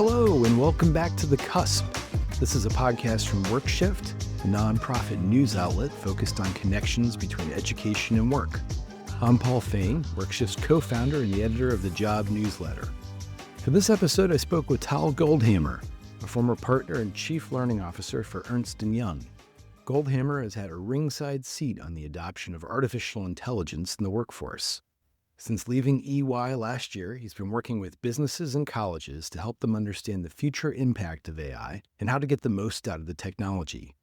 Hello, and welcome back to The Cusp. This is a podcast from WorkShift, a nonprofit news outlet focused on connections between education and work. I'm Paul Fain, WorkShift's co-founder and the editor of the Job newsletter. For this episode, I spoke with Tal Goldhamer, a former partner and chief learning officer for Ernst & Young. Goldhamer has had a ringside seat on the adoption of artificial intelligence in the workforce. Since leaving EY last year, he's been working with businesses and colleges to help them understand the future impact of AI and how to get the most out of the technology.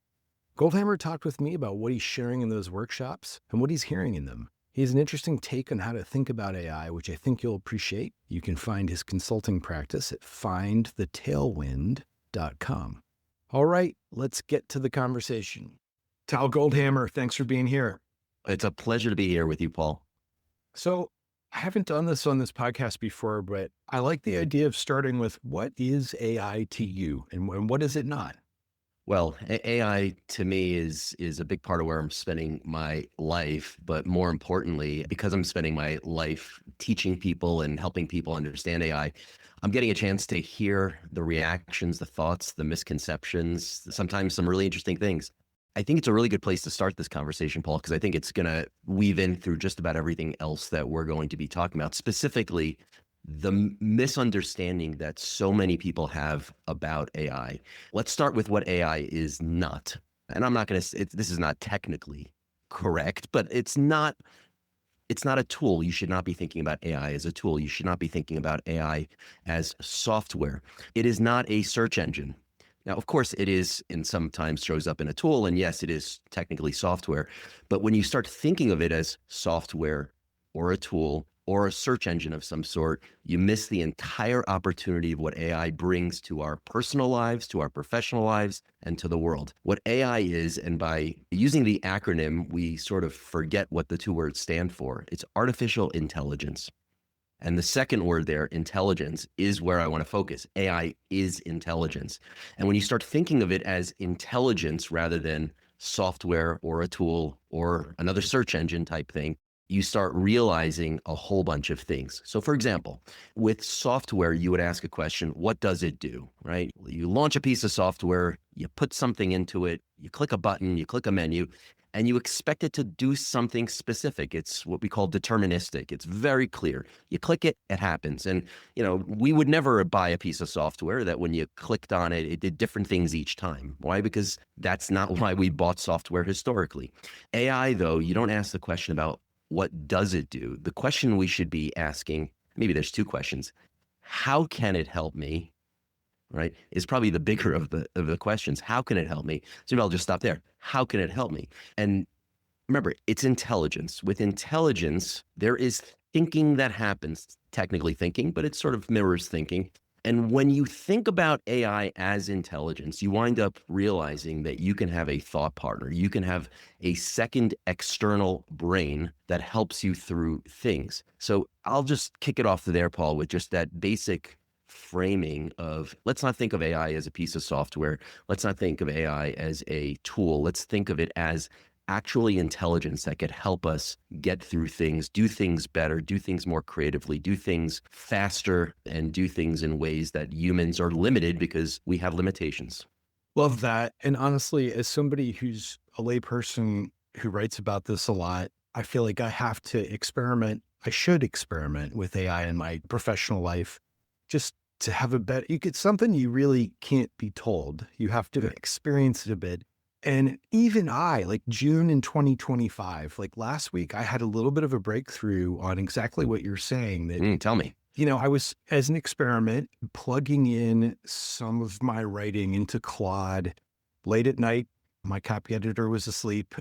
Goldhamer talked with me about what he's sharing in those workshops and what he's hearing in them. He has an interesting take on how to think about AI, which I think you'll appreciate. You can find his consulting practice at findthetailwind.com. All right, let's get to the conversation. Tal Goldhamer, thanks for being here. It's a pleasure to be here with you, Paul. So, I haven't done this on this podcast before, but I like the idea of starting with what is AI to you and what is it not? Well, AI to me is a big part of where I'm spending my life, but more importantly, because I'm spending my life teaching people and helping people understand AI, I'm getting a chance to hear the reactions, the thoughts, the misconceptions, sometimes some really interesting things. I think it's a really good place to start this conversation, Paul, because I think it's going to weave in through just about everything else that we're going to be talking about, specifically the misunderstanding that so many people have about AI. Let's start with what AI is not. And I'm not going to, this is not technically correct, but it's not a tool. You should not be thinking about AI as a tool. You should not be thinking about AI as software. It is not a search engine. Now, of course, it is, and sometimes shows up in a tool, and yes, it is technically software. But when you start thinking of it as software or a tool or a search engine of some sort, you miss the entire opportunity of what AI brings to our personal lives, to our professional lives, and to the world. What AI is, and by using the acronym, we sort of forget what the two words stand for. It's artificial intelligence. And the second word there, intelligence, is where I want to focus. AI is intelligence. And when you start thinking of it as intelligence rather than software or a tool or another search engine type thing, you start realizing a whole bunch of things. So for example, with software, you would ask a question, what does it do, right? You launch a piece of software, you put something into it, you click a button, you click a menu, and you expect it to do something specific. It's what we call deterministic. It's very clear. You click it, it happens. And, we would never buy a piece of software that when you clicked on it, it did different things each time. Why? Because that's not why we bought software historically. AI, though, you don't ask the question about what does it do? The question we should be asking, maybe there's two questions. How can it help me? Right, is probably the bigger of the questions. How can it help me? So maybe I'll just stop there. How can it help me? And remember, it's intelligence. With intelligence, there is thinking that happens, technically thinking, but it sort of mirrors thinking. And when you think about AI as intelligence, you wind up realizing that you can have a thought partner. You can have a second external brain that helps you through things. So I'll just kick it off there, Paul, with just that basic framing of, let's not think of AI as a piece of software. Let's not think of AI as a tool. Let's think of it as actually intelligence that could help us get through things, do things better, do things more creatively, do things faster, and do things in ways that humans are limited because we have limitations. Love that. And honestly, as somebody who's a layperson who writes about this a lot, I feel like I have to experiment. I should experiment with AI in my professional life just to have a better, it's something you really can't be told. You have to experience it a bit. And even like June in 2025, like last week, I had a little bit of a breakthrough on exactly what you're saying. That Tell me. I was, as an experiment, plugging in some of my writing into Claude late at night. My copy editor was asleep,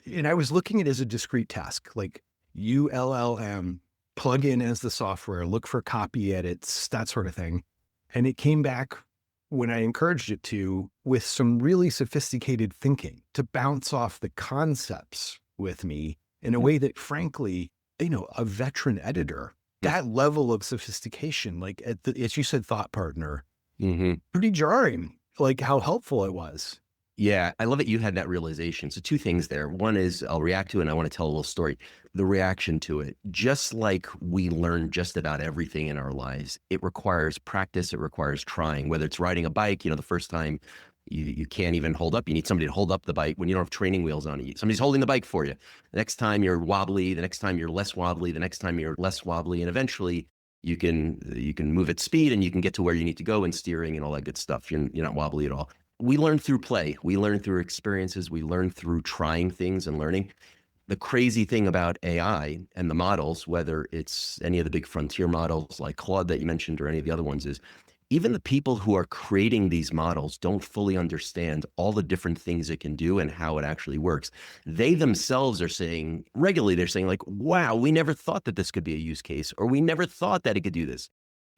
and I was looking at it as a discrete task, like ULLM, plug in as the software, look for copy edits, that sort of thing. And it came back when I encouraged it to with some really sophisticated thinking to bounce off the concepts with me in a way that, frankly, a veteran editor, that level of sophistication, like as you said, thought partner, pretty jarring, like how helpful it was. Yeah, I love that you had that realization. So two things there. One is I'll react to it and I want to tell a little story. The reaction to it, just like we learn just about everything in our lives, it requires practice, it requires trying, whether it's riding a bike, the first time you can't even hold up. You need somebody to hold up the bike when you don't have training wheels on it. Somebody's holding the bike for you. The next time you're wobbly, the next time you're less wobbly, the next time you're less wobbly, and eventually you can move at speed and you can get to where you need to go in steering and all that good stuff. You're not wobbly at all. We learn through play. We learn through experiences. We learn through trying things and learning. The crazy thing about AI and the models, whether it's any of the big frontier models like Claude that you mentioned or any of the other ones, is even the people who are creating these models don't fully understand all the different things it can do and how it actually works. They themselves are saying regularly, they're saying like, wow, we never thought that this could be a use case, or we never thought that it could do this.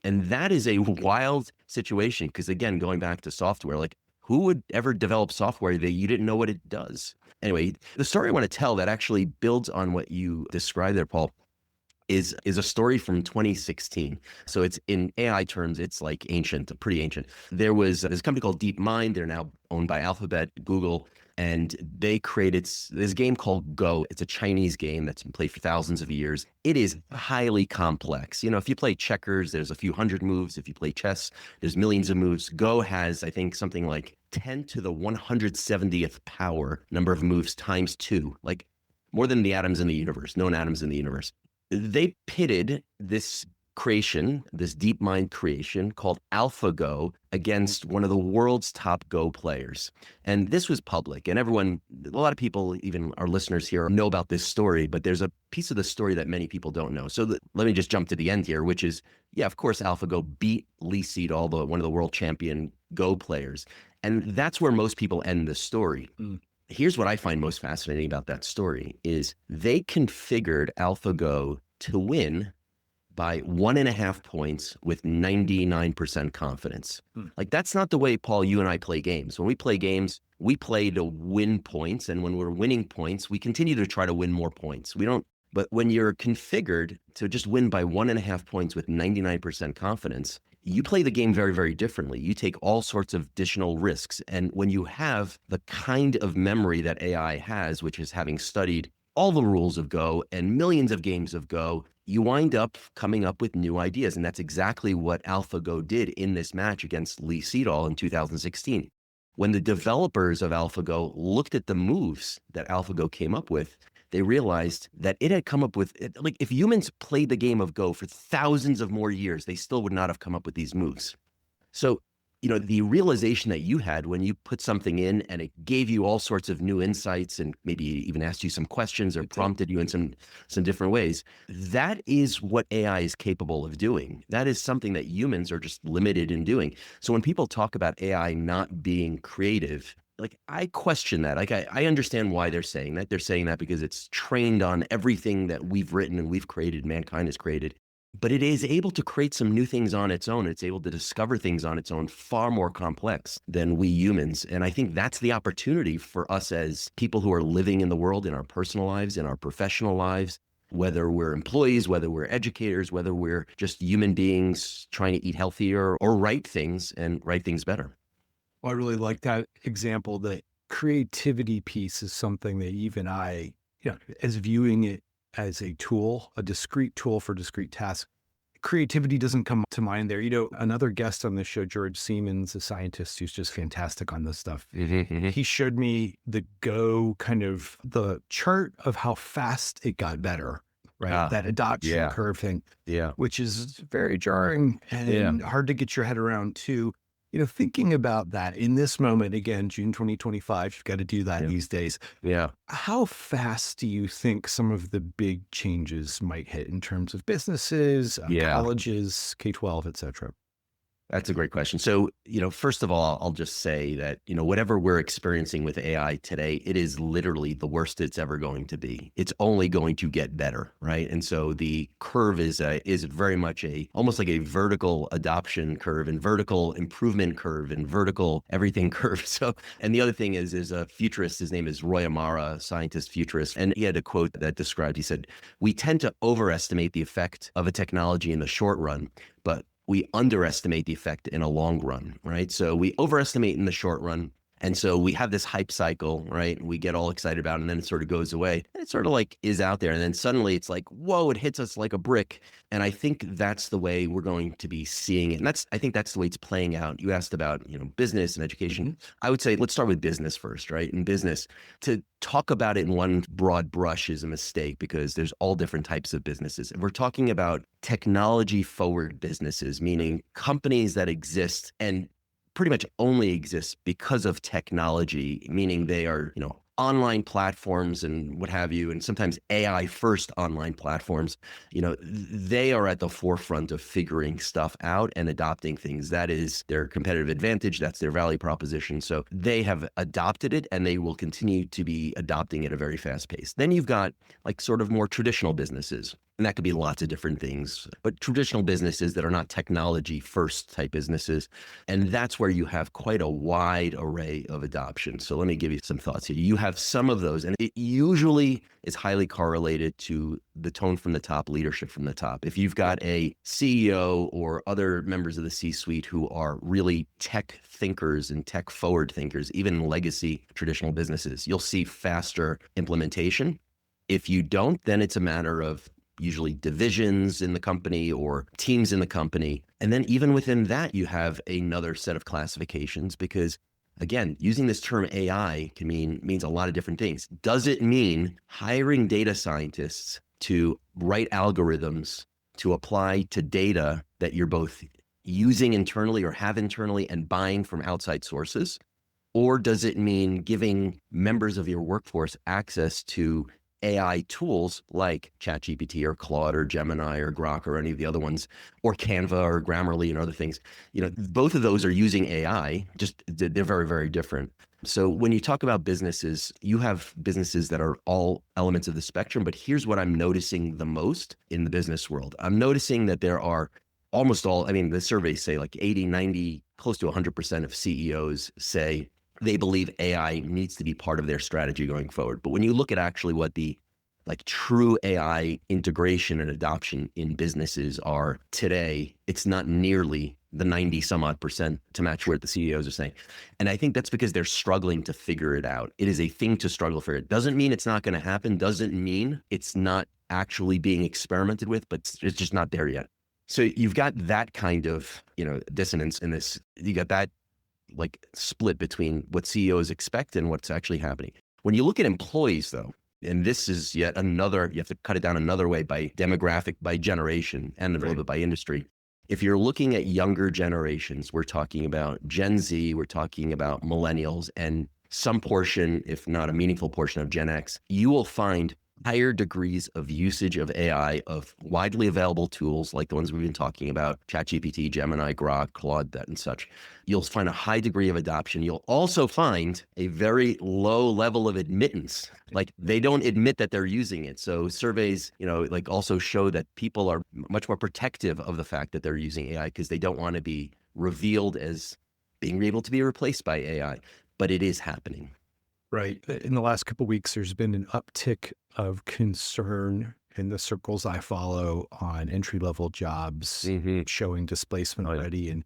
And that is a wild situation because, again, going back to software, like who would ever develop software that you didn't know what it does? Anyway, the story I want to tell that actually builds on what you described there, Paul, is a story from 2016. So it's in AI terms, it's like ancient, pretty ancient. There's a company called DeepMind. They're now owned by Alphabet, Google, and they created this game called Go. It's a Chinese game that's been played for thousands of years. It is highly complex. If you play checkers, there's a few hundred moves. If you play chess, there's millions of moves. Go has, I think, something like 10 to the 170th power number of moves times two, like more than the atoms in the universe, known atoms in the universe. They pitted this creation, this DeepMind creation called AlphaGo against one of the world's top Go players. And this was public, and a lot of people, even our listeners here, know about this story, but there's a piece of the story that many people don't know. So let me just jump to the end here, which is, yeah, of course, AlphaGo beat Lee Sedol, one of the world champion Go players. And that's where most people end the story. Here's what I find most fascinating about that story is they configured AlphaGo to win by 1.5 points with 99% confidence. Like that's not the way, Paul, you and I play games. When we play games, we play to win points. And when we're winning points, we continue to try to win more points. But when you're configured to just win by 1.5 points with 99% confidence, you play the game very, very differently. You take all sorts of additional risks. And when you have the kind of memory that AI has, which is having studied all the rules of Go and millions of games of Go, you wind up coming up with new ideas. And that's exactly what AlphaGo did in this match against Lee Sedol in 2016. When the developers of AlphaGo looked at the moves that AlphaGo came up with, they realized that it had come up with, like if humans played the game of Go for thousands of more years, they still would not have come up with these moves. So, the realization that you had when you put something in and it gave you all sorts of new insights and maybe even asked you some questions or prompted you in some different ways, that is what AI is capable of doing. That is something that humans are just limited in doing. So when people talk about AI not being creative, like I question that. Like I understand why they're saying that. They're saying that because it's trained on everything that we've written and we've created, mankind has created. But it is able to create some new things on its own. It's able to discover things on its own far more complex than we humans. And I think that's the opportunity for us as people who are living in the world, in our personal lives, in our professional lives, whether we're employees, whether we're educators, whether we're just human beings trying to eat healthier or write things and write things better. Well, I really like that example. The creativity piece is something that even I, as viewing it as a tool, a discrete tool for discrete tasks, creativity doesn't come to mind there. Another guest on this show, George Siemens, a scientist who's just fantastic on this stuff. He showed me the Go kind of the chart of how fast it got better, right? That adoption curve thing, which is very jarring and hard to get your head around too. Thinking about that in this moment, again, June 2025, you've got to do that these days. How fast do you think some of the big changes might hit in terms of businesses, colleges, K-12, et cetera? That's a great question. So, first of all, I'll just say that, whatever we're experiencing with AI today, it is literally the worst it's ever going to be. It's only going to get better, right? And so the curve is very much almost like a vertical adoption curve and vertical improvement curve and vertical everything curve. So, and the other thing is a futurist, his name is Roy Amara, scientist futurist. And he had a quote that described, he said, "We tend to overestimate the effect of a technology in the short run, but we underestimate the effect in a long run," right? So we overestimate in the short run And so we have this hype cycle, right? We get all excited about it, and then it sort of goes away. And it sort of like is out there. And then suddenly it's like, whoa, it hits us like a brick. And I think that's the way we're going to be seeing it. And I think that's the way it's playing out. You asked about, business and education. I would say, let's start with business first, right? In business, to talk about it in one broad brush is a mistake because there's all different types of businesses. If we're talking about technology forward businesses, meaning companies that exist and pretty much only exist because of technology, meaning they are, online platforms and what have you, and sometimes AI first online platforms, they are at the forefront of figuring stuff out and adopting things. That is their competitive advantage. That's their value proposition. So they have adopted it and they will continue to be adopting it at a very fast pace. Then you've got like sort of more traditional businesses. And that could be lots of different things, but traditional businesses that are not technology first type businesses. And that's where you have quite a wide array of adoption. So let me give you some thoughts here. You have some of those, and it usually is highly correlated to the tone from the top, leadership from the top. If you've got a CEO or other members of the C-suite who are really tech thinkers and tech forward thinkers, even in legacy traditional businesses, you'll see faster implementation. If you don't, then it's a matter of usually divisions in the company or teams in the company. And then even within that, you have another set of classifications because, again, using this term AI means a lot of different things. Does it mean hiring data scientists to write algorithms to apply to data that you're both using internally or have internally and buying from outside sources? Or does it mean giving members of your workforce access to AI tools like ChatGPT or Claude or Gemini or Grok or any of the other ones, or Canva or Grammarly and other things? Both of those are using AI, just they're very, very different. So when you talk about businesses, you have businesses that are all elements of the spectrum, but here's what I'm noticing the most in the business world. I'm noticing that there are almost all, the surveys say like 80, 90, close to 100% of CEOs say they believe AI needs to be part of their strategy going forward. But when you look at actually what the true AI integration and adoption in businesses are today, it's not nearly the 90 some odd percent to match what the CEOs are saying. And I think that's because they're struggling to figure it out. It is a thing to struggle for. It doesn't mean it's not going to happen. Doesn't mean it's not actually being experimented with, but it's just not there yet. So you've got that kind of, dissonance in this. You got that split between what CEOs expect and what's actually happening. When you look at employees though, and this is yet another, you have to cut it down another way by demographic, by generation, and a little bit by industry. If you're looking at younger generations, we're talking about Gen Z, we're talking about millennials, and some portion, if not a meaningful portion of Gen X, you will find higher degrees of usage of AI, of widely available tools like the ones we've been talking about, ChatGPT, Gemini, Grok, Claude, that and such. You'll find a high degree of adoption. You'll also find a very low level of admittance. Like they don't admit that they're using it. So surveys, also show that people are much more protective of the fact that they're using AI because they don't want to be revealed as being able to be replaced by AI. But it is happening. Right. In the last couple of weeks, there's been an uptick of concern in the circles I follow on entry-level jobs showing displacement already. And,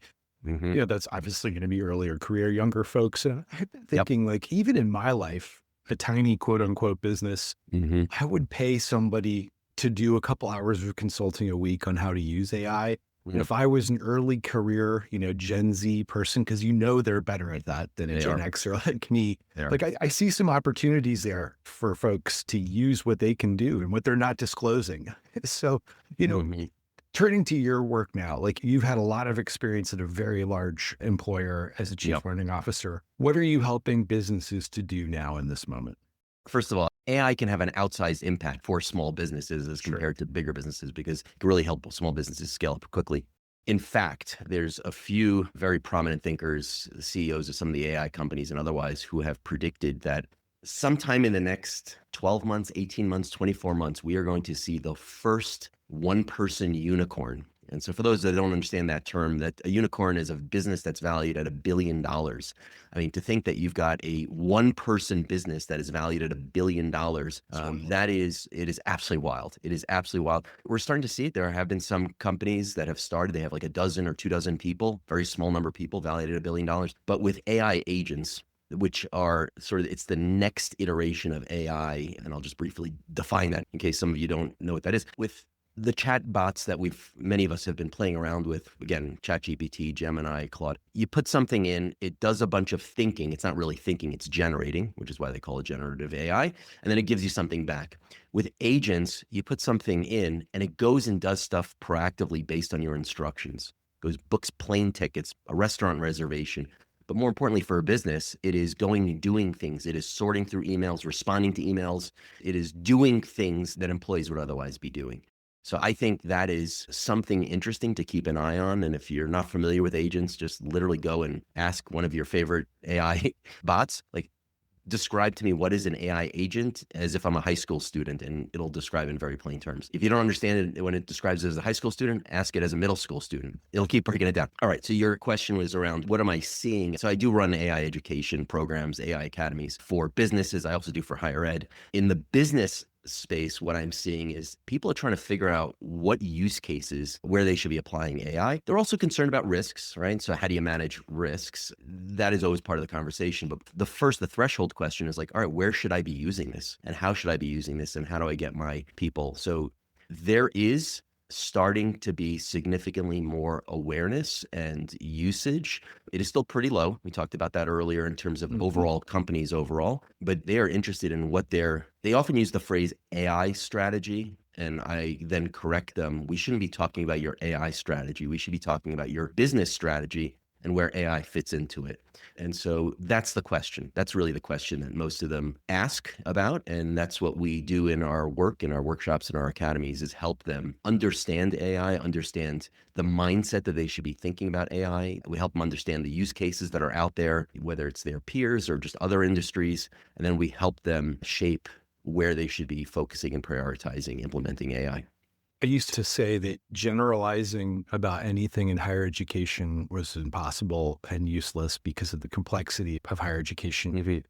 that's obviously going to be earlier career, younger folks. And I've been thinking even in my life, a tiny quote unquote business, I would pay somebody to do a couple hours of consulting a week on how to use AI. And if I was an early career, Gen Z person, because they're better at that than a Gen Xer like me. I see some opportunities there for folks to use what they can do and what they're not disclosing. So, turning to your work now, you've had a lot of experience at a very large employer as a chief learning officer. What are you helping businesses to do now in this moment? First of all, AI can have an outsized impact for small businesses as compared to bigger businesses because it can really help small businesses scale up quickly. In fact, there's a few very prominent thinkers, CEOs of some of the AI companies and otherwise, who have predicted that sometime in the next 12 months, 18 months, 24 months, we are going to see the first one-person unicorn. And so for those that don't understand that term, that a unicorn is a business that's valued at $1 billion. To think that you've got a one-person business that is valued at $1 billion, it is absolutely wild. It is absolutely wild. We're starting to see it. There have been some companies that have started. They have like a dozen or 2 dozen people, very small number of people valued at $1 billion. But with AI agents, which are sort of, it's the next iteration of AI. And I'll just briefly define that in case some of you don't know what that is. With the chat bots that many of us have been playing around with, again, ChatGPT, Gemini, Claude, you put something in, it does a bunch of thinking. It's not really thinking, it's generating, which is why they call it generative AI. And then it gives you something back. With agents, you put something in and it goes and does stuff proactively based on your instructions. It goes books plane tickets, a restaurant reservation. But more importantly for a business, it is going and doing things. It is sorting through emails, responding to emails. It is doing things that employees would otherwise be doing. So I think that is something interesting to keep an eye on. And if you're not familiar with agents, just literally go and ask one of your favorite AI bots, like, describe to me what is an AI agent, as if I'm a high school student, and it'll describe in very plain terms. If you don't understand it when it describes it as a high school student, ask it as a middle school student. It'll keep breaking it down. All right. So your question was around what am I seeing? So I do run AI education programs, AI academies for businesses. I also do for higher ed. In the business space, what I'm seeing is people are trying to figure out what use cases where they should be applying AI. They're also concerned about risks, right? So how do you manage risks? That is always part of the conversation. But the threshold question is like, all right, where should I be using this? And how should I be using this? And how do I get my people? So there is starting to be significantly more awareness and usage. It is still pretty low. We talked about that earlier in terms of overall companies overall, but they are interested in they often use the phrase AI strategy. And I then correct them. We shouldn't be talking about your AI strategy. We should be talking about your business strategy and where AI fits into it. And so that's the question. That's really the question that most of them ask about. And that's what we do in our work, in our workshops, in our academies, is help them understand AI, understand the mindset that they should be thinking about AI. We help them understand the use cases that are out there, whether it's their peers or just other industries. And then we help them shape where they should be focusing and prioritizing implementing AI. I used to say that generalizing about anything in higher education was impossible and useless because of the complexity of higher education.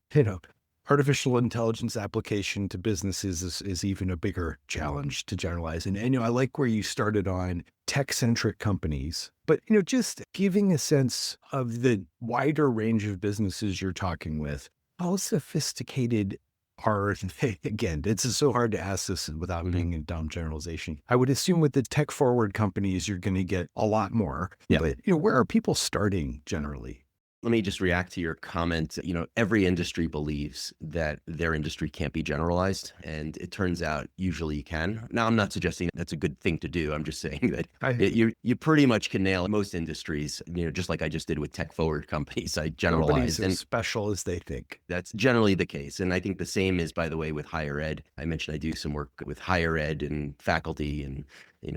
Artificial intelligence application to businesses is even a bigger challenge to generalize. And I like where you started on tech-centric companies, but, just giving a sense of the wider range of businesses you're talking with, how sophisticated are, again, it's so hard to ask this without being a dumb generalization. I would assume with the tech forward companies, you're going to get a lot more, but where are people starting generally? Let me just react to your comment. Every industry believes that their industry can't be generalized, and it turns out usually you can. Now, I'm not suggesting that's a good thing to do. I'm just saying that you pretty much can nail most industries, just like I just did with tech forward companies. I generalized. Nobody's as special as they think. That's generally the case. And I think the same is, by the way, with higher ed. I mentioned I do some work with higher ed and faculty and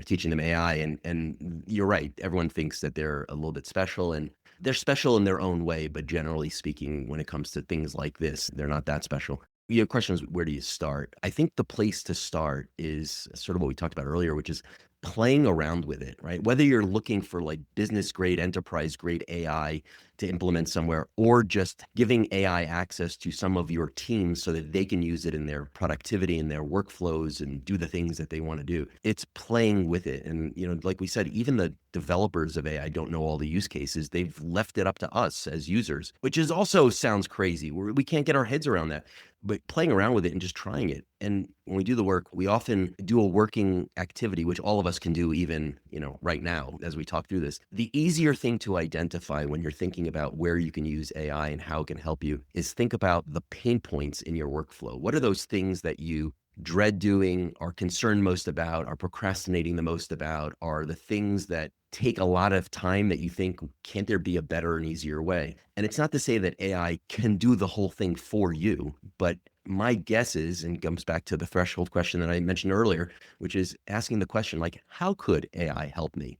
teaching them AI. And you're right. Everyone thinks that they're a little bit special, and they're special in their own way, but generally speaking, when it comes to things like this, they're not that special. Your question is, where do you start? I think the place to start is sort of what we talked about earlier, which is playing around with it, right? Whether you're looking for like business grade, enterprise grade AI to implement somewhere, or just giving AI access to some of your teams so that they can use it in their productivity and their workflows and do the things that they want to do. It's playing with it. And, like we said, even the developers of AI don't know all the use cases. They've left it up to us as users, which is also sounds crazy. We can't get our heads around that. But playing around with it and just trying it. And when we do the work, we often do a working activity, which all of us can do even, right now, as we talk through this. The easier thing to identify when you're thinking about where you can use AI and how it can help you is think about the pain points in your workflow. What are those things that you dread doing, are concerned most about, are procrastinating the most about, are the things that take a lot of time that you think, can't there be a better and easier way? And it's not to say that AI can do the whole thing for you, but my guess is, and comes back to the threshold question that I mentioned earlier, which is asking the question, like, how could AI help me?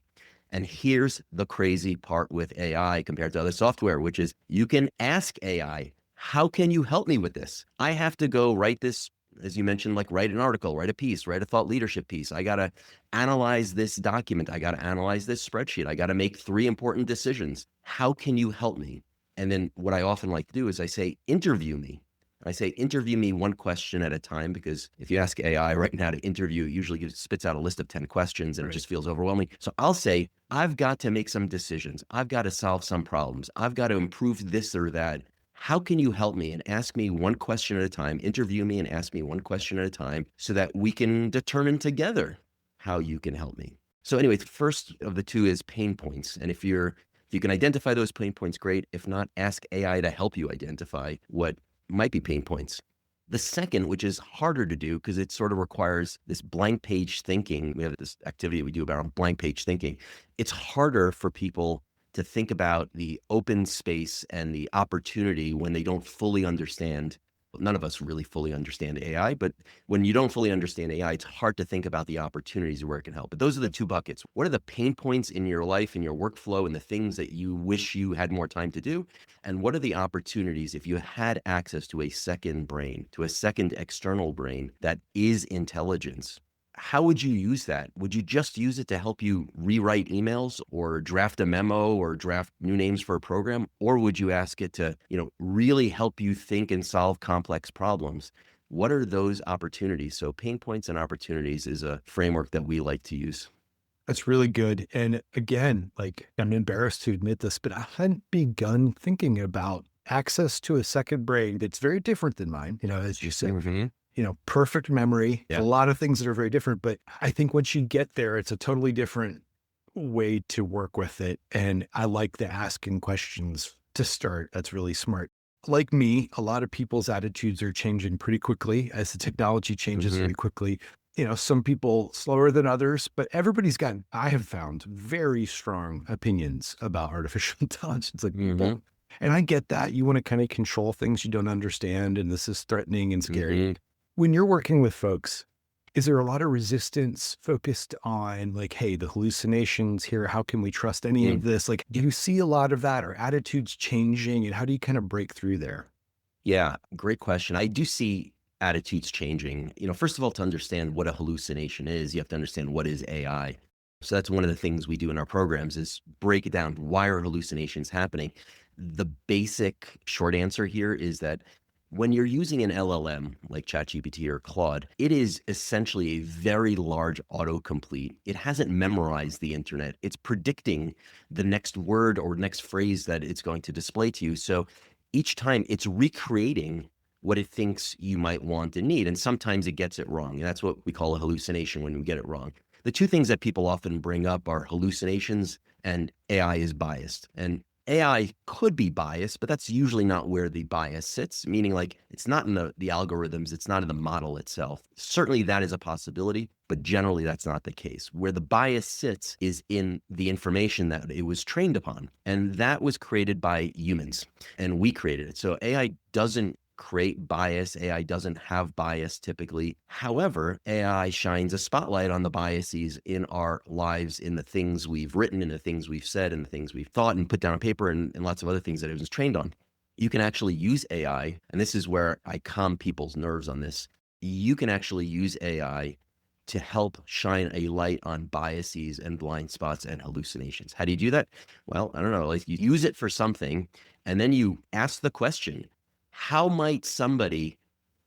And here's the crazy part with AI compared to other software, which is you can ask AI, how can you help me with this? I have to go write this, as you mentioned, like write an article, write a piece, write a thought leadership piece. I got to analyze this document. I got to analyze this spreadsheet. I got to make 3 important decisions. How can you help me? And then what I often like to do is I say, interview me. I say, interview me one question at a time, because if you ask AI right now to interview, it usually spits out a list of 10 questions and It just feels overwhelming. So I'll say, I've got to make some decisions. I've got to solve some problems. I've got to improve this or that. How can you help me? And ask me one question at a time, interview me and ask me one question at a time so that we can determine together how you can help me. So anyway, the first of the two is pain points. And if you can identify those pain points, great. If not, ask AI to help you identify what might be pain points. The second, which is harder to do because it sort of requires this blank page thinking. We have this activity we do about blank page thinking. It's harder for people to think about the open space and the opportunity when they don't fully understand. None of us really fully understand AI, but when you don't fully understand AI, it's hard to think about the opportunities where it can help. But those are the two buckets. What are the pain points in your life, in your workflow, and the things that you wish you had more time to do? And what are the opportunities if you had access to a second brain, to a second external brain that is intelligence? How would you use that? Would you just use it to help you rewrite emails or draft a memo or draft new names for a program? Or would you ask it to, really help you think and solve complex problems? What are those opportunities? So pain points and opportunities is a framework that we like to use. That's really good. And again, like I'm embarrassed to admit this, but I hadn't begun thinking about access to a second brain that's very different than mine, as you said. Mhm. Perfect memory, a Yeah. lot of things that are very different. But I think once you get there, it's a totally different way to work with it. And I like the asking questions to start. That's really smart. Like me, a lot of people's attitudes are changing pretty quickly as the technology changes Mhm. very quickly. Some people slower than others, but I have found very strong opinions about artificial intelligence. Like people, Mhm. and I get that you want to kind of control things you don't understand, and this is threatening and scary. Mhm. When you're working with folks, is there a lot of resistance focused on like, hey, the hallucinations here, how can we trust any of Mm. this? Like, do you see a lot of that? Or attitudes changing, and how do you kind of break through there? Yeah, great question. I do see attitudes changing. First of all, to understand what a hallucination is, you have to understand what is AI. So that's one of the things we do in our programs is break it down. Why are hallucinations happening? The basic short answer here is that when you're using an LLM like ChatGPT or Claude, it is essentially a very large autocomplete. It hasn't memorized the internet. It's predicting the next word or next phrase that it's going to display to you. So each time it's recreating what it thinks you might want and need. And sometimes it gets it wrong. And that's what we call a hallucination when we get it wrong. The two things that people often bring up are hallucinations and AI is biased. And AI could be biased, but that's usually not where the bias sits, meaning like it's not in the algorithms, it's not in the model itself. Certainly that is a possibility, but generally that's not the case. Where the bias sits is in the information that it was trained upon. And that was created by humans and we created it. So AI doesn't create bias. AI doesn't have bias typically. However, AI shines a spotlight on the biases in our lives, in the things we've written, in the things we've said, and the things we've thought and put down on paper, and lots of other things that it was trained on. You can actually use AI, and this is where I calm people's nerves on this. You can actually use AI to help shine a light on biases and blind spots and hallucinations. How do you do that? Well, I don't know. Like you use it for something, and then you ask the question, how might somebody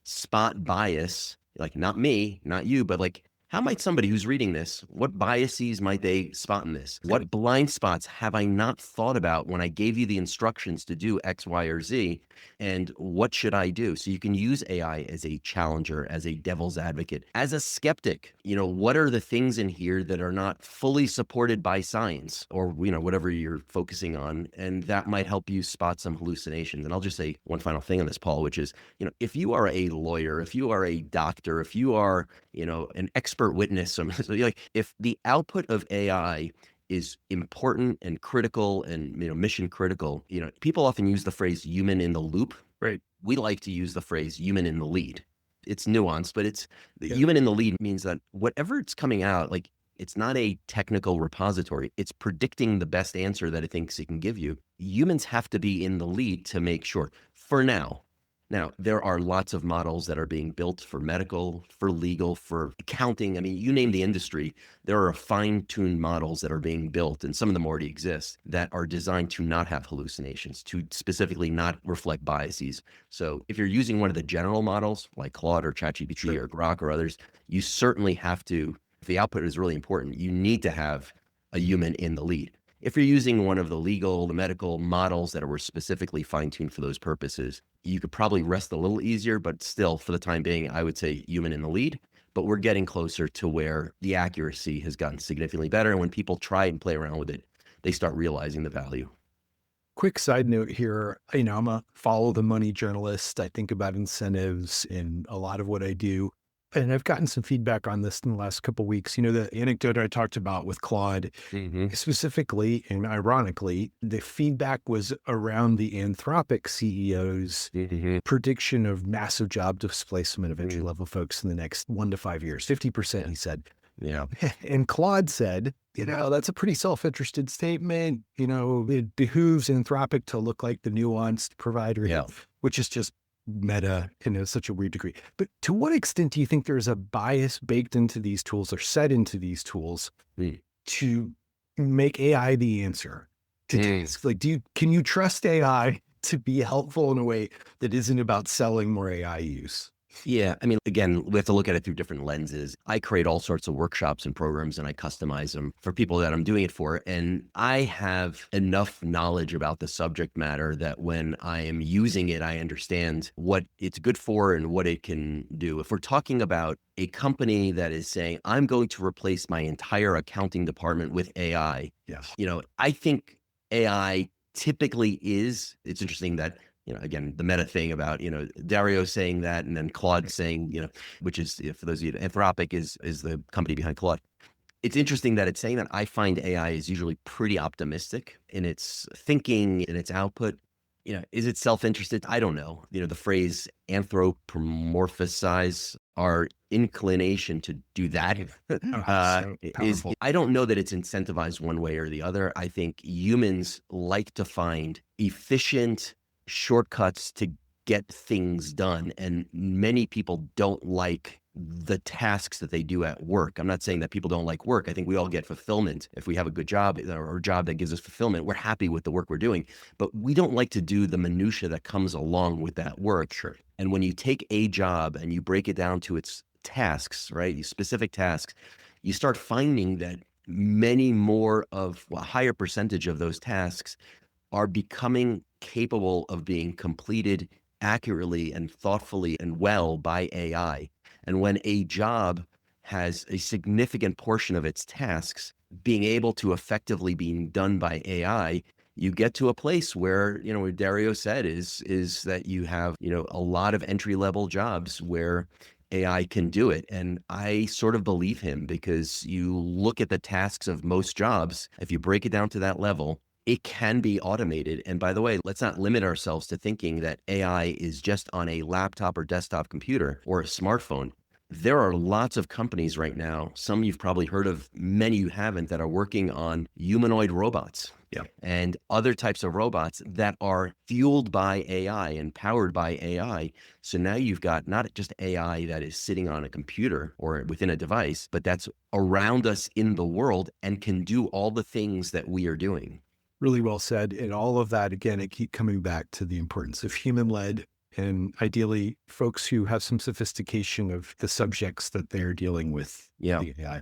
spot bias? Like not me, not you, but like how might somebody who's reading this, what biases might they spot in this? What blind spots have I not thought about when I gave you the instructions to do X, Y, or Z? And what should I do? So you can use AI as a challenger, as a devil's advocate, as a skeptic. What are the things in here that are not fully supported by science or, whatever you're focusing on? And that might help you spot some hallucinations. And I'll just say one final thing on this, Paul, which is, if you are a lawyer, if you are a doctor, if you are, an expert witness, so like if the output of AI is important and critical and mission critical, people often use the phrase human in the loop. Right. We like to use the phrase human in the lead. It's nuanced, but it's the Yeah. human in the lead means that whatever it's coming out, like it's not a technical repository. It's predicting the best answer that it thinks it can give you. Humans have to be in the lead to make sure for now. Now, there are lots of models that are being built for medical, for legal, for accounting. I mean, you name the industry, there are fine-tuned models that are being built, and some of them already exist, that are designed to not have hallucinations, to specifically not reflect biases. So if you're using one of the general models, like Claude or ChatGPT Sure. or Grok or others, you certainly have to, if the output is really important, you need to have a human in the lead. If you're using one of the legal, the medical models that were specifically fine-tuned for those purposes, you could probably rest a little easier, but still, for the time being, I would say human in the lead. But we're getting closer to where the accuracy has gotten significantly better. And when people try and play around with it, they start realizing the value. Quick side note here, I'm a follow the money journalist. I think about incentives in a lot of what I do. And I've gotten some feedback on this in the last couple of weeks. The anecdote I talked about with Claude Hmm. specifically, and ironically, the feedback was around the Anthropic CEO's Hmm. prediction of massive job displacement of entry Hmm. level folks in the next 1 to 5 years, 50%, he said. Yeah. And Claude said, that's a pretty self-interested statement. It behooves Anthropic to look like the nuanced provider, Yeah. which is just meta in such a weird degree. But to what extent do you think there's a bias baked into these tools or set into these tools Mm. to make AI the answer to tasks? Like, can you trust AI to be helpful in a way that isn't about selling more AI use? Yeah. I mean, again, we have to look at it through different lenses. I create all sorts of workshops and programs and I customize them for people that I'm doing it for. And I have enough knowledge about the subject matter that when I am using it, I understand what it's good for and what it can do. If we're talking about a company that is saying, I'm going to replace my entire accounting department with AI, Yes. I think AI typically is, it's interesting that again, the meta thing about, Dario saying that and then Claude saying, which is, for those of you, Anthropic is the company behind Claude. It's interesting that it's saying that. I find AI is usually pretty optimistic in its thinking, in its output. Is it self-interested? I don't know. The phrase anthropomorphize our inclination to do that So powerful. I don't know that it's incentivized one way or the other. I think humans like to find efficient shortcuts to get things done. And many people don't like the tasks that they do at work. I'm not saying that people don't like work. I think we all get fulfillment. If we have a good job or a job that gives us fulfillment, we're happy with the work we're doing. But we don't like to do the minutia that comes along with that work. Sure. And when you take a job and you break it down to its tasks, right, these specific tasks, you start finding that many more of a higher percentage of those tasks are becoming capable of being completed accurately and thoughtfully and well by AI. And when a job has a significant portion of its tasks being able to effectively being done by AI, you get to a place where, what Dario said is that you have, a lot of entry level jobs where AI can do it. And I sort of believe him because you look at the tasks of most jobs, if you break it down to that level, it can be automated. And by the way, let's not limit ourselves to thinking that AI is just on a laptop or desktop computer or a smartphone. There are lots of companies right now, some you've probably heard of, many you haven't, that are working on humanoid robots. Yeah. And other types of robots that are fueled by AI and powered by AI. So now you've got not just AI that is sitting on a computer or within a device, but that's around us in the world and can do all the things that we are doing. Really well said. And all of that, again, I keep coming back to the importance of human-led and ideally folks who have some sophistication of the subjects that they're dealing with Yeah. the AI.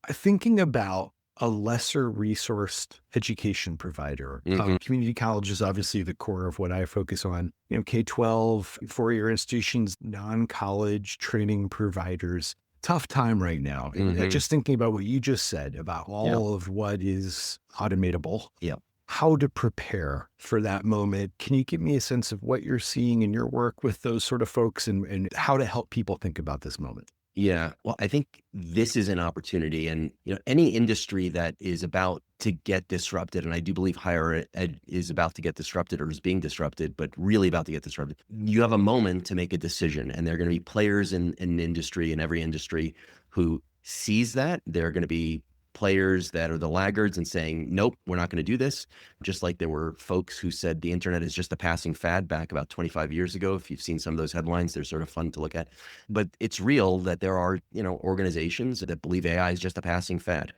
Thinking about a lesser resourced education provider, community college is obviously the core of what I focus on. K-12, four-year institutions, non-college training providers. Tough time right now. And just thinking about what you just said about all of what is automatable, Yeah. how to prepare for that moment. Can you give me a sense of what you're seeing in your work with those sort of folks and how to help people think about this moment? Yeah. Well, I think this is an opportunity and, any industry that is about to get disrupted, and I do believe higher ed is about to get disrupted or is being disrupted, but really about to get disrupted. You have a moment to make a decision and there are going to be players in industry, in every industry, who sees that. There are going to be players that are the laggards and saying, nope, we're not going to do this. Just like there were folks who said the internet is just a passing fad back about 25 years ago. If you've seen some of those headlines, they're sort of fun to look at. But it's real that there are, organizations that believe AI is just a passing fad.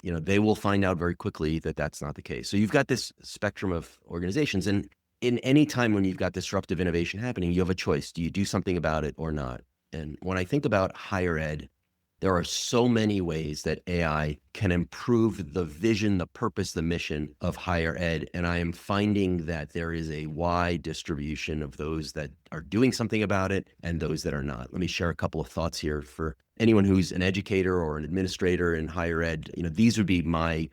They will find out very quickly that that's not the case. So you've got this spectrum of organizations. And in any time when you've got disruptive innovation happening, you have a choice. Do you do something about it or not? And when I think about higher ed, There are so many ways that AI can improve the vision, the purpose, the mission of higher ed. And I am finding that there is a wide distribution of those that are doing something about it and those that are not. Let me share a couple of thoughts here for anyone who's an educator or an administrator in higher ed. These would be my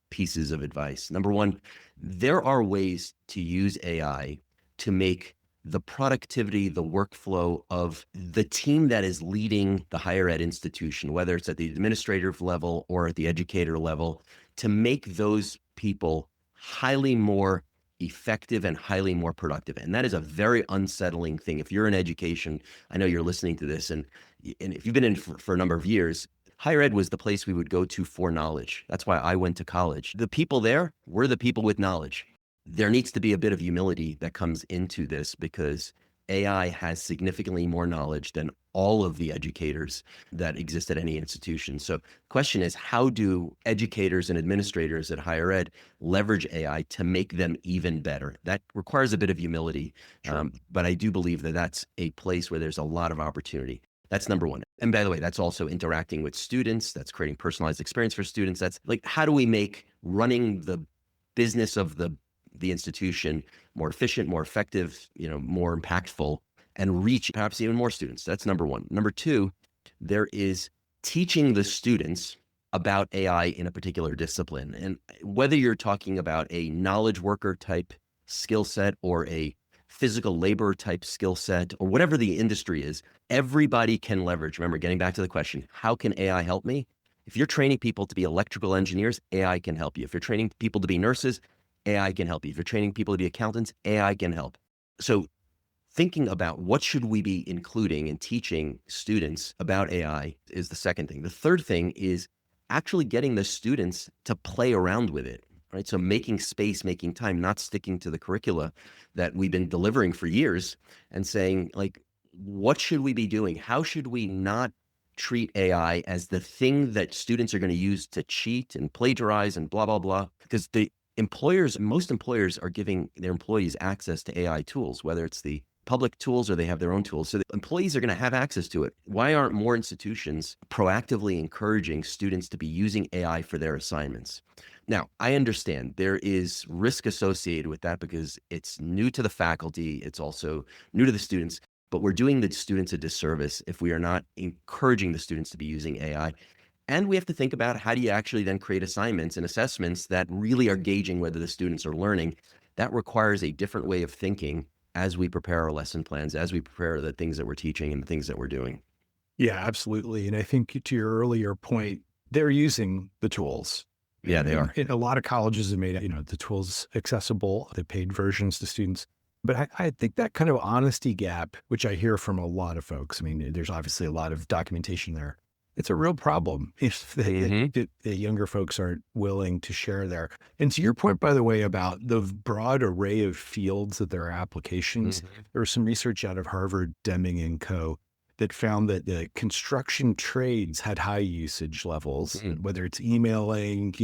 pieces of advice. Number one, there are ways to use AI to make the productivity, the workflow of the team that is leading the higher ed institution, whether it's at the administrative level or at the educator level, to make those people highly more effective and highly more productive. And that is a very unsettling thing. If you're in education, I know you're listening to this, and if you've been in for a number of years, higher ed was the place we would go to for knowledge. That's why I went to college. The people there were the people with knowledge. There needs to be a bit of humility that comes into this because AI has significantly more knowledge than all of the educators that exist at any institution. So the question is, how do educators and administrators at higher ed leverage AI to make them even better? That requires a bit of humility. Sure. But I do believe that that's a place where there's a lot of opportunity. That's number one. And by the way, that's also interacting with students. That's creating personalized experience for students. That's like, how do we make running the business of the institution more efficient, more effective, more impactful, and reach perhaps even more students? That's number one. Number two, there is teaching the students about AI in a particular discipline. And whether you're talking about a knowledge worker type skill set or a physical labor type skill set or whatever the industry is, everybody can leverage. Remember, getting back to the question, how can AI help me? If you're training people to be electrical engineers, AI can help you. If you're training people to be nurses, AI can help you. If you're training people to be accountants, AI can help. So thinking about what should we be including and teaching students about AI is the second thing. The third thing is actually getting the students to play around with it, right? So making space, making time, not sticking to the curricula that we've been delivering for years and saying, like, what should we be doing? How should we not treat AI as the thing that students are going to use to cheat and plagiarize and blah, blah, blah? Because most employers are giving their employees access to AI tools, whether it's the public tools or they have their own tools. So the employees are going to have access to it. Why aren't more institutions proactively encouraging students to be using AI for their assignments? Now, I understand there is risk associated with that because it's new to the faculty. It's also new to the students, but we're doing the students a disservice if we are not encouraging the students to be using AI. And we have to think about, how do you actually then create assignments and assessments that really are gauging whether the students are learning? That requires a different way of thinking as we prepare our lesson plans, as we prepare the things that we're teaching and the things that we're doing. Yeah, absolutely. And I think to your earlier point, they're using the tools. Yeah, they are. And a lot of colleges have made, the tools accessible, the paid versions to students. But I think that kind of honesty gap, which I hear from a lot of folks, I mean, there's obviously a lot of documentation there. It's a real problem if the younger folks aren't willing to share there. And to your point, by the way, about the broad array of fields that there are applications, there was some research out of Harvard, Deming and Co. that found that the construction trades had high usage levels, whether it's emailing,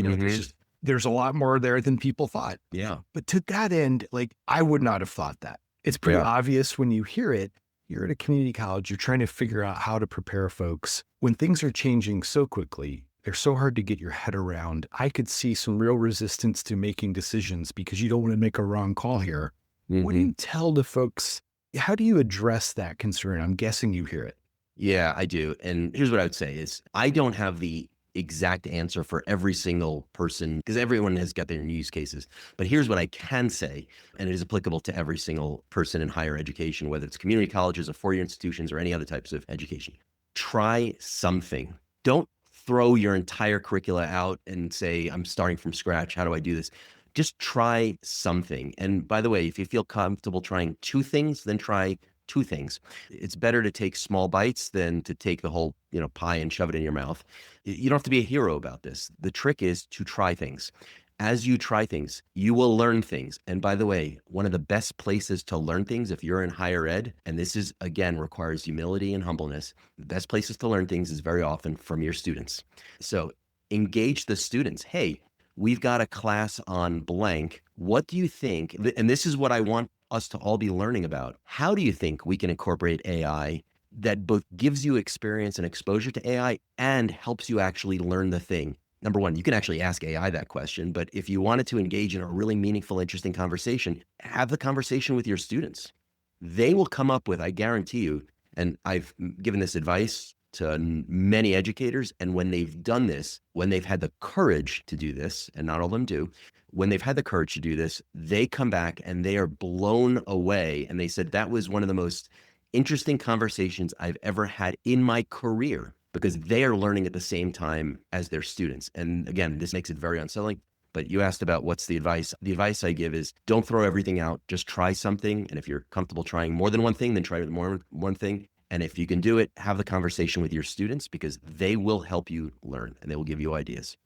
there's a lot more there than people thought. Yeah. But to that end, like, I would not have thought that. It's pretty obvious when you hear it. You're at a community college, you're trying to figure out how to prepare folks. When things are changing so quickly, they're so hard to get your head around. I could see some real resistance to making decisions because you don't want to make a wrong call here. What do you tell the folks? How do you address that concern? I'm guessing you hear it. Yeah, I do. And here's what I would say is, I don't have the exact answer for every single person because everyone has got their use cases. But here's what I can say, and it is applicable to every single person in higher education, whether it's community colleges or four-year institutions or any other types of education. Try something. Don't throw your entire curricula out and say, I'm starting from scratch. How do I do this? Just try something. And by the way, if you feel comfortable trying two things, then try two things. It's better to take small bites than to take the whole, pie and shove it in your mouth. You don't have to be a hero about this. The trick is to try things. As you try things, you will learn things. And by the way, one of the best places to learn things, if you're in higher ed, and this is, again, requires humility and humbleness, the best places to learn things is very often from your students. So engage the students. Hey, we've got a class on blank. What do you think? And this is what I want us to all be learning about. How do you think we can incorporate AI that both gives you experience and exposure to AI and helps you actually learn the thing. Number one, you can actually ask AI that question, but if you wanted to engage in a really meaningful, interesting conversation, have the conversation with your students. They will come up with, I guarantee you, and I've given this advice to many educators, and when they've done this, when they've had the courage to do this, and not all of them do, when they've had the courage to do this, they come back and they are blown away. And they said, that was one of the most interesting conversations I've ever had in my career, because they are learning at the same time as their students. And again, this makes it very unsettling. But you asked about what's the advice. The advice I give is don't throw everything out. Just try something. And if you're comfortable trying more than one thing, then try more than one thing. And if you can do it, have the conversation with your students, because they will help you learn and they will give you ideas.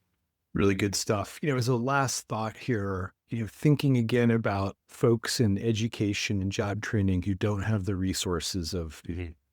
Really good stuff. As a last thought here, thinking again about folks in education and job training who don't have the resources of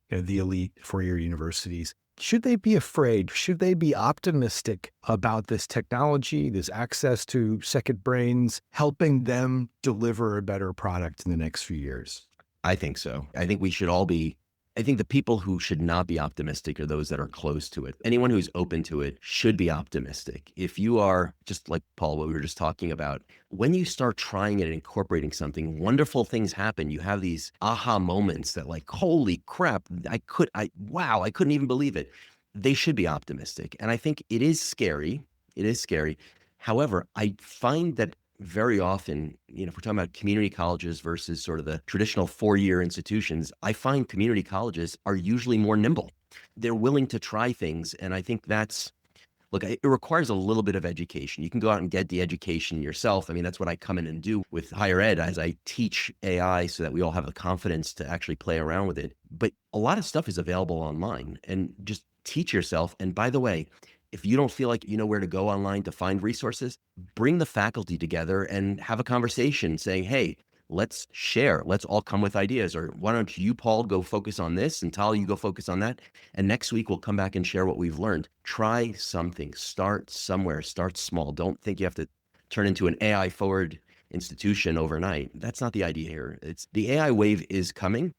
the elite four-year universities, should they be afraid? Should they be optimistic about this technology, this access to second brains, helping them deliver a better product in the next few years? I think so. I think we should all be. I think the people who should not be optimistic are those that are close to it. Anyone who's open to it should be optimistic. If you are, just like Paul, what we were just talking about, when you start trying it and incorporating something, wonderful things happen. You have these aha moments that like, holy crap, I couldn't even believe it. They should be optimistic. And I think it is scary. It is scary. However, I find that very often, if we're talking about community colleges versus sort of the traditional four-year institutions, I find community colleges are usually more nimble. They're willing to try things. And I think it requires a little bit of education. You can go out and get the education yourself. I mean, that's what I come in and do with higher ed as I teach AI so that we all have the confidence to actually play around with it. But a lot of stuff is available online, and just teach yourself. And by the way, if you don't feel like you know where to go online to find resources, bring the faculty together and have a conversation saying, hey, let's share. Let's all come with ideas. Or why don't you, Paul, go focus on this, and Tal, you go focus on that. And next week, we'll come back and share what we've learned. Try something. Start somewhere. Start small. Don't think you have to turn into an AI forward institution overnight. That's not the idea here. The AI wave is coming.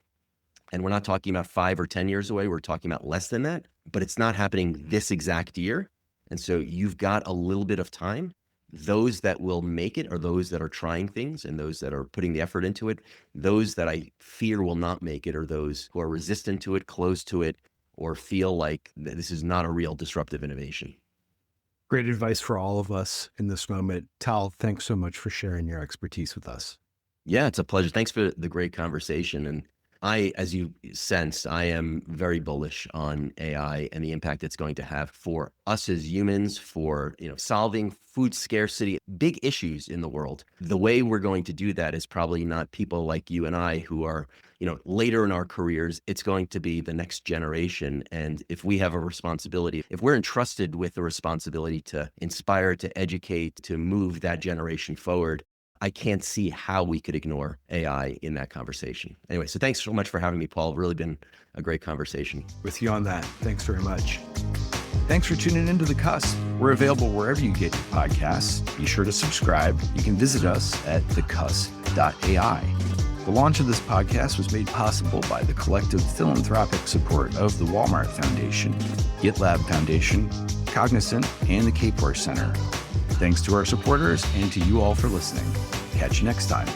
And we're not talking about 5 or 10 years away. We're talking about less than that, but it's not happening this exact year. And so you've got a little bit of time. Those that will make it are those that are trying things, and those that are putting the effort into it. Those that I fear will not make it are those who are resistant to it, closed to it, or feel like this is not a real disruptive innovation. Great advice for all of us in this moment. Tal, thanks so much for sharing your expertise with us. Yeah, it's a pleasure. Thanks for the great conversation. And as you sensed, I am very bullish on AI and the impact it's going to have for us as humans, for solving food scarcity, big issues in the world. The way we're going to do that is probably not people like you and I who are later in our careers. It's going to be the next generation. And if we have a responsibility, if we're entrusted with the responsibility to inspire, to educate, to move that generation forward, I can't see how we could ignore AI in that conversation. Anyway, so thanks so much for having me, Paul. Really been a great conversation. With you on that. Thanks very much. Thanks for tuning into The Cusp. We're available wherever you get your podcasts. Be sure to subscribe. You can visit us at thecusp.ai. The launch of this podcast was made possible by the collective philanthropic support of the Walmart Foundation, GitLab Foundation, Cognizant, and the Kapor Center. Thanks to our supporters and to you all for listening. Catch you next time.